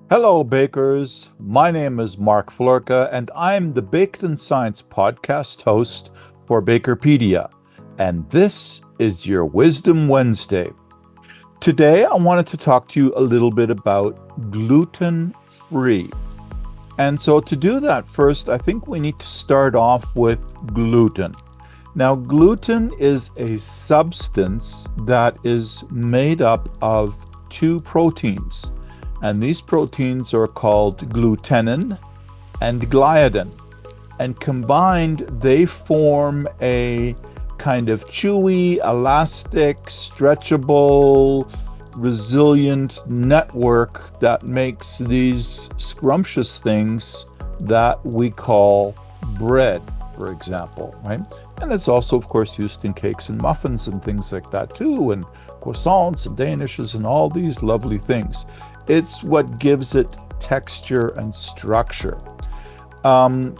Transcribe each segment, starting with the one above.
Hello, bakers. My name is Mark Floerke, and I'm the Baked in Science podcast host for Bakerpedia. And this is your Wisdom Wednesday. Today, I wanted to talk to you a little bit about gluten-free. And so to do that, first, I think we need to start off with gluten. Now, gluten is a substance that is made up of two proteins. And these proteins are called glutenin and gliadin. And combined, they form a kind of chewy, elastic, stretchable, resilient network that makes these scrumptious things that we call bread, for example, right? And it's also, of course, used in cakes and muffins and things like that too, and croissants and danishes and all these lovely things. It's what gives it texture and structure. Glutenin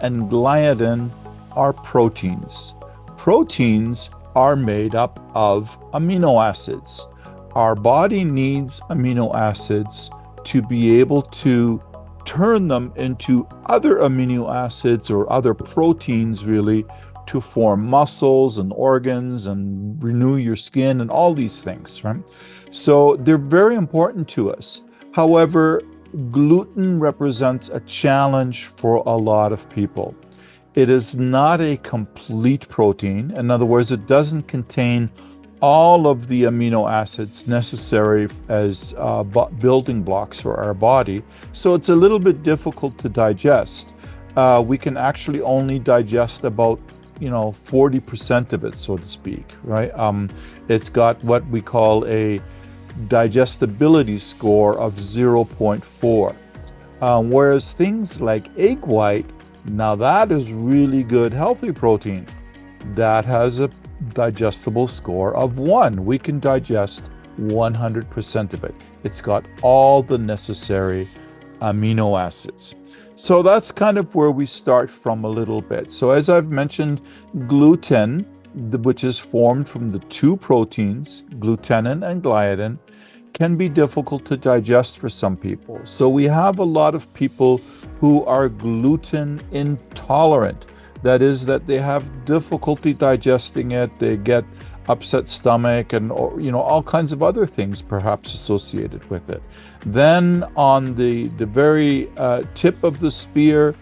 and gliadin are proteins. Proteins are made up of amino acids. Our body needs amino acids to be able to turn them into other amino acids or other proteins, really, to form muscles and organs and renew your skin and all these things, right? So they're very important to us. However, gluten represents a challenge for a lot of people. It is not a complete protein. In other words, it doesn't contain all of the amino acids necessary as building blocks for our body. So it's a little bit difficult to digest. We can actually only digest about 40% of it, so to speak, right? It's got what we call a digestibility score of 0.4. Whereas things like egg white, now that is really good, healthy protein. That has a digestible score of 1. We can digest 100% of it. It's got all the necessary amino acids. So that's kind of where we start from a little bit. So as I've mentioned, gluten, which is formed from the two proteins, glutenin and gliadin, can be difficult to digest for some people. So we have a lot of people who are gluten intolerant. That is, that they have difficulty digesting it, they get upset stomach and all kinds of other things perhaps associated with it. Then on the very tip of the spear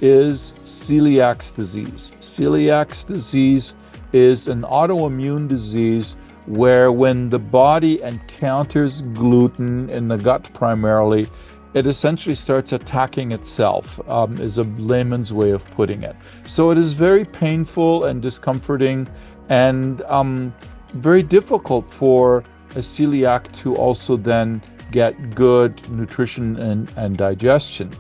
is celiac disease. Celiac disease is an autoimmune disease where when the body encounters gluten in the gut primarily, it essentially starts attacking itself, is a layman's way of putting it. So it is very painful and discomforting and very difficult for a celiac to also then get good nutrition and digestion.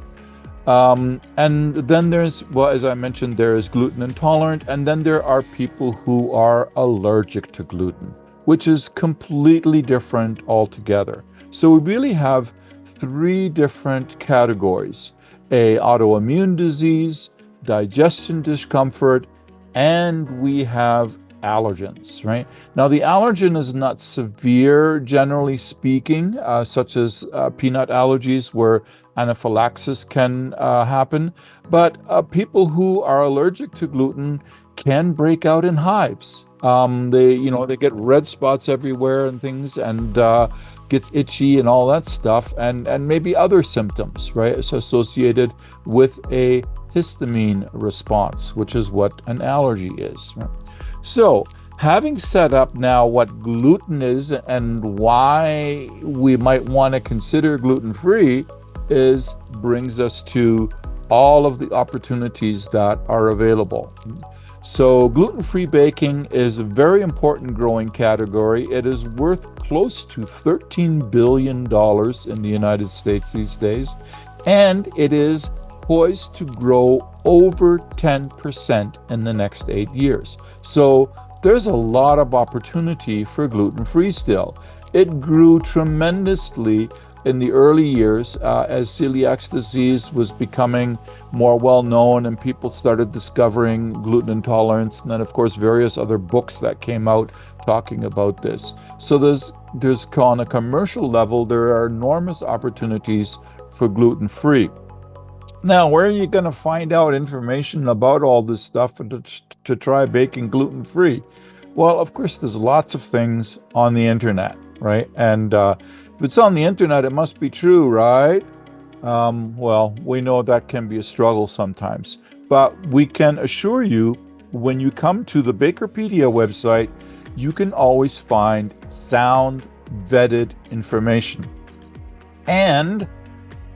And then there's, well, as I mentioned, there is gluten intolerant, and then there are people who are allergic to gluten, which is completely different altogether. So we really have 3 different categories: a autoimmune disease, digestion discomfort, and we have allergens, right? Now, the allergen is not severe, generally speaking, such as peanut allergies where anaphylaxis can happen. But people who are allergic to gluten can break out in hives. They get red spots everywhere and things, and gets itchy and all that stuff, and maybe other symptoms, right? It's associated with a histamine response, which is what an allergy is, right? So, having set up now what gluten is and why we might want to consider gluten-free brings us to all of the opportunities that are available. So gluten-free baking is a very important growing category. It is worth close to $13 billion in the United States these days, and it is poised to grow over 10% in the next 8 years. So there's a lot of opportunity for gluten-free still. It grew tremendously in the early years as celiac disease was becoming more well known and people started discovering gluten intolerance, and then of course various other books that came out talking about this. So there's on a commercial level, there are enormous opportunities for gluten-free. Now, where are you going to find out information about all this stuff to try baking gluten-free? Well, of course, there's lots of things on the internet, right? And if it's on the internet, it must be true, right? Well, we know that can be a struggle sometimes, but we can assure you when you come to the Bakerpedia website, you can always find sound, vetted information. And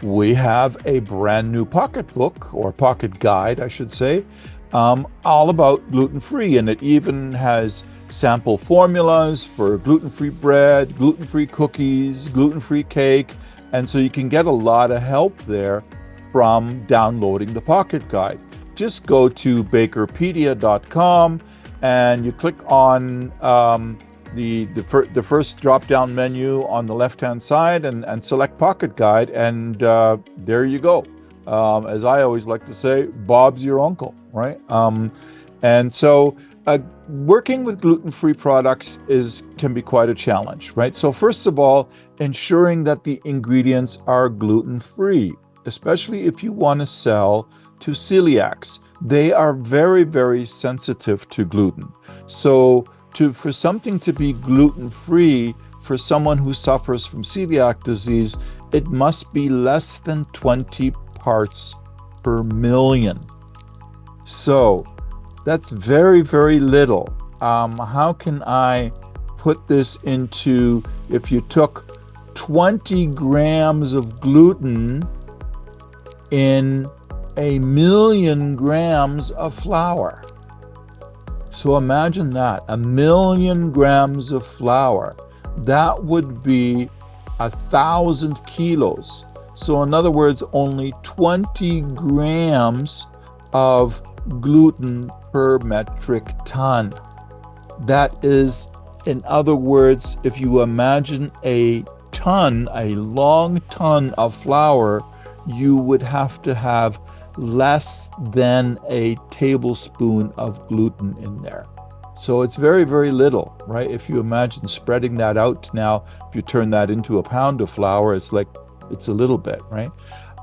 we have a brand new pocketbook, or pocket guide, I should say, all about gluten-free, and it even has sample formulas for gluten-free bread, gluten-free cookies, gluten-free cake, and so you can get a lot of help there from downloading the pocket guide. Just go to bakerpedia.com and you click on the first drop-down menu on the left-hand side and select Pocket Guide, and there you go. As I always like to say, Bob's your uncle, right? And so working with gluten-free products can be quite a challenge, right? So first of all, ensuring that the ingredients are gluten-free, especially if you want to sell to celiacs. They are very, very sensitive to gluten. So for something to be gluten-free for someone who suffers from celiac disease, it must be less than 20 parts per million. So that's very, very little. How can I put this into, if you took 20 grams of gluten in 1,000,000 grams of flour? So imagine that, 1,000,000 grams of flour. That would be 1,000 kilos. So in other words, only 20 grams of gluten per metric ton. That is, in other words, if you imagine a long ton of flour, you would have to have less than a tablespoon of gluten in there. So it's very, very little, right? If you imagine spreading that out now, if you turn that into a pound of flour, it's a little bit, right?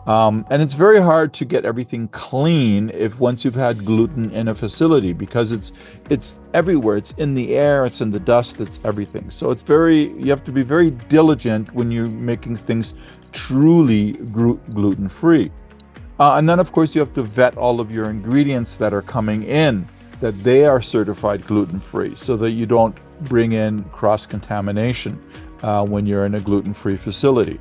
And it's very hard to get everything clean once you've had gluten in a facility, because it's everywhere. It's in the air, it's in the dust, it's everything. So you have to be very diligent when you're making things truly gluten-free. And then, of course, you have to vet all of your ingredients that are coming in, that they are certified gluten-free, so that you don't bring in cross-contamination when you're in a gluten-free facility.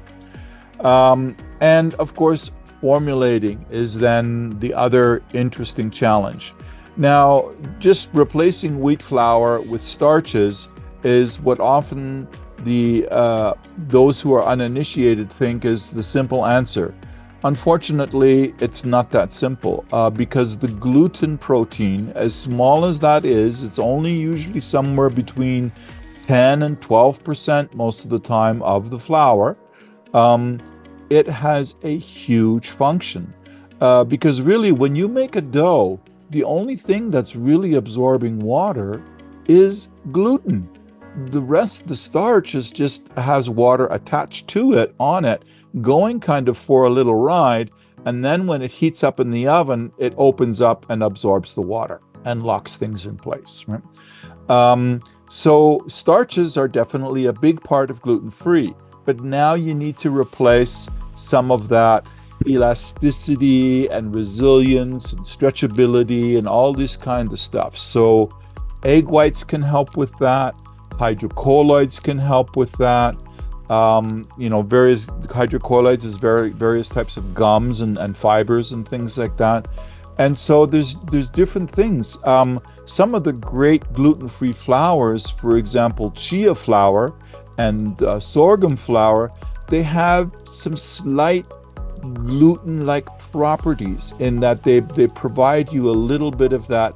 And, of course, formulating is then the other interesting challenge. Now, just replacing wheat flour with starches is what often those who are uninitiated think is the simple answer. Unfortunately, it's not that simple because the gluten protein, as small as that is, it's only usually somewhere between 10 and 12% most of the time of the flour. It has a huge function because really when you make a dough, the only thing that's really absorbing water is gluten. The rest, the starch, has water attached to it, on it, going kind of for a little ride, and then when it heats up in the oven, it opens up and absorbs the water and locks things in place, right? So starches are definitely a big part of gluten-free, but now you need to replace some of that elasticity and resilience and stretchability and all this kind of stuff. So egg whites can help with that. Hydrocolloids can help with that. Various hydrocolloids is various types of gums and fibers and things like that. And so there's different things. Some of the great gluten-free flours, for example, chia flour and sorghum flour, they have some slight gluten-like properties in that they provide you a little bit of that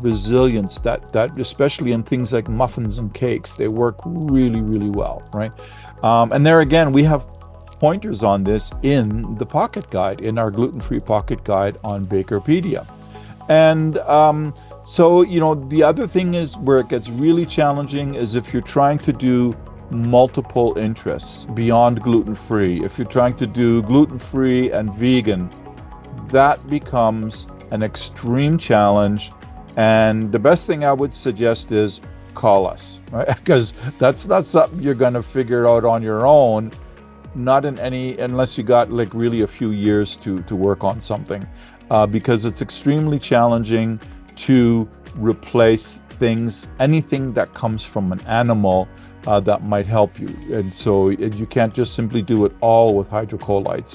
resilience, that especially in things like muffins and cakes, they work really, really well, right? And there again, we have pointers on this in the pocket guide, in our gluten-free pocket guide on Bakerpedia. And so, the other thing is where it gets really challenging is if you're trying to do multiple interests beyond gluten-free. If you're trying to do gluten-free and vegan, that becomes an extreme challenge. And the best thing I would suggest is call us, right? Because that's not something you're going to figure out on your own, unless you got like really a few years to work on something, because it's extremely challenging to replace anything that comes from an animal that might help you. And so you can't just simply do it all with hydrocolloids.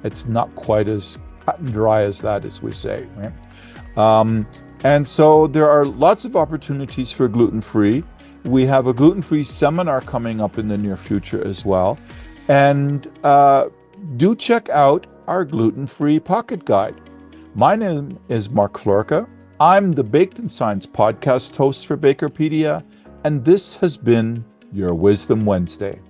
It's not quite as cut and dry as that, as we say, right? And so there are lots of opportunities for gluten-free. We have a gluten-free seminar coming up in the near future as well. And do check out our gluten-free pocket guide. My name is Mark Floerke. I'm the Baked in Science podcast host for Bakerpedia, and this has been your Wisdom Wednesday.